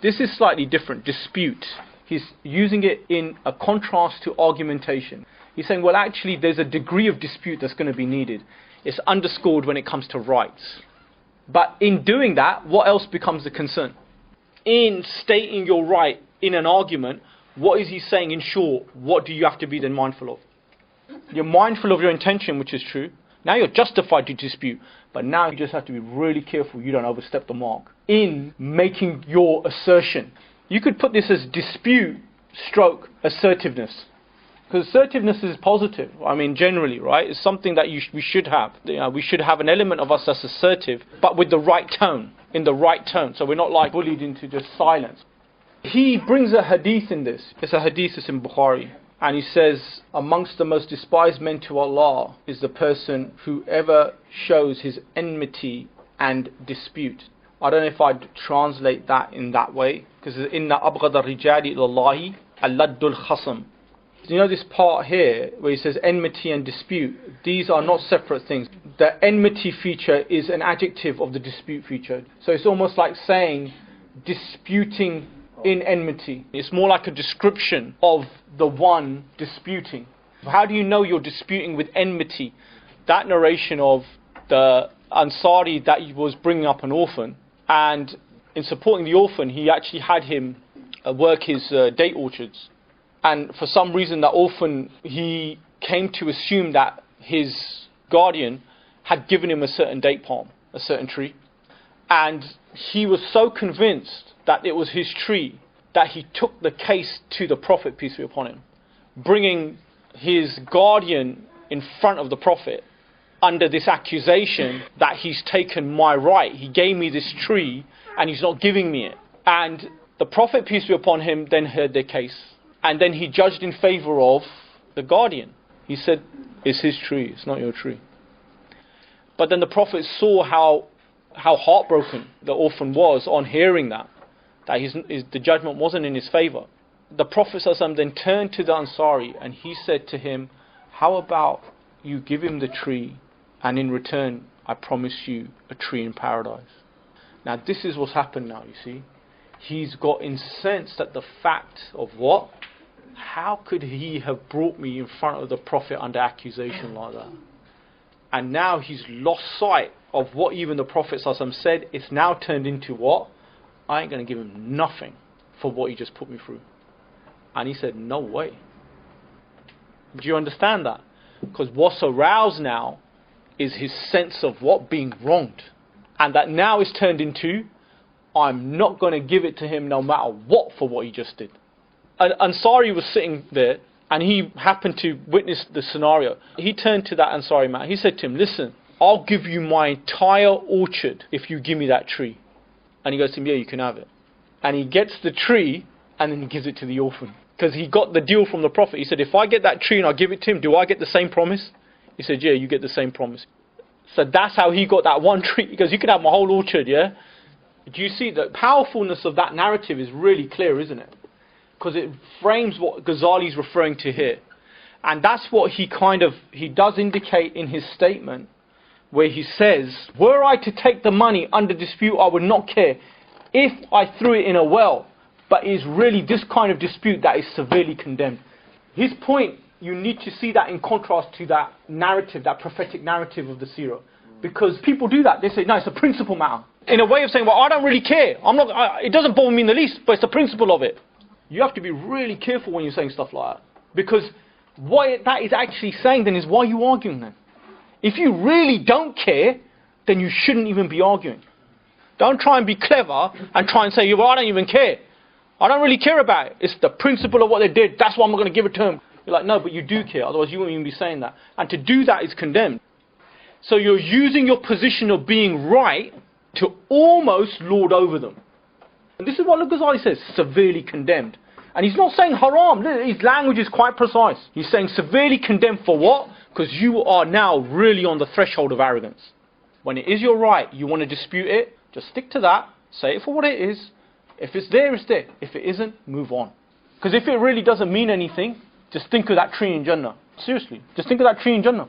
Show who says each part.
Speaker 1: This is slightly different, dispute. He's using it in a contrast to argumentation. He's saying, well, actually, there's a degree of dispute that's going to be needed. It's underscored when it comes to rights. But in doing that, what else becomes the concern? In stating your right in an argument, what is he saying in short? What do you have to be then mindful of? You're mindful of your intention, which is true. Now you're justified to dispute. But now you just have to be really careful you don't overstep the mark in making your assertion. You could put this as dispute stroke assertiveness. Because assertiveness is positive. I mean, generally, right? It's something that we should have. We should have an element of us that's assertive, but with the right tone, in the right tone. So we're not like bullied into just silence. He brings a hadith in this. It's a hadith that's in Bukhari. And he says, amongst the most despised men to Allah is the person who ever shows his enmity and dispute. I don't know if I'd translate that in that way. Because inna abghada rijali ilallahi alladul khasam. You know this part here where he says enmity and dispute, these are not separate things. The enmity feature is an adjective of the dispute feature. So it's almost like saying disputing in enmity. It's more like a description of the one disputing. How do you know you're disputing with enmity? That narration of the Ansari that he was bringing up an orphan, and in supporting the orphan he actually had him work his date orchards. And for some reason that orphan, he came to assume that his guardian had given him a certain date palm, a certain tree. And he was so convinced that it was his tree that he took the case to the Prophet, peace be upon him, bringing his guardian in front of the Prophet under this accusation that he's taken my right. He gave me this tree and he's not giving me it. And the Prophet, peace be upon him, then heard their case. And then he judged in favor of the guardian. He said, it's his tree, it's not your tree. But then the Prophet saw how heartbroken the orphan was on hearing that the judgment wasn't in his favor. The Prophet ﷺ then turned to the Ansari and he said to him, how about you give him the tree and in return I promise you a tree in paradise. Now this is what's happened now, you see. He's got incensed at the fact of what? How could he have brought me in front of the Prophet under accusation like that? And now he's lost sight of what even the Prophet ﷺ said. It's now turned into what? I ain't going to give him nothing for what he just put me through. And he said, no way. Do you understand that? Because what's aroused now is his sense of what? Being wronged. And that now is turned into, I'm not going to give it to him no matter what for what he just did. An Ansari was sitting there and he happened to witness the scenario. He turned to that Ansari man. He said to him, listen, I'll give you my entire orchard if you give me that tree. And he goes to him, yeah, you can have it. And he gets the tree and then he gives it to the orphan. Because he got the deal from the Prophet. He said, if I get that tree and I give it to him, do I get the same promise? He said, yeah, you get the same promise. So that's how he got that one tree. He goes, you can have my whole orchard, yeah? Do you see the powerfulness of that narrative is really clear, isn't it? Because it frames what Ghazali's referring to here. And that's what he does indicate in his statement, where he says, were I to take the money under dispute, I would not care if I threw it in a well. But it is really this kind of dispute that is severely condemned. His point, you need to see that in contrast to that narrative, that prophetic narrative of the seerah. Because people do that. They say, no, it's a principle matter. In a way of saying, well, I don't really care. It doesn't bother me in the least, but it's the principle of it. You have to be really careful when you're saying stuff like that. Because what that is actually saying then is, why are you arguing then? If you really don't care, then you shouldn't even be arguing. Don't try and be clever and try and say, well, I don't even care. I don't really care about it. It's the principle of what they did. That's why I'm not going to give it to them. You're like, no, but you do care. Otherwise you wouldn't even be saying that. And to do that is condemned. So you're using your position of being right to almost lord over them. And this is what Al-Ghazali says, severely condemned. And he's not saying haram. His language is quite precise. He's saying severely condemned for what? Because you are now really on the threshold of arrogance. When it is your right, you want to dispute it, just stick to that. Say it for what it is. If it's there, it's there. If it isn't, move on. Because if it really doesn't mean anything, just think of that tree in Jannah. Seriously, just think of that tree in Jannah.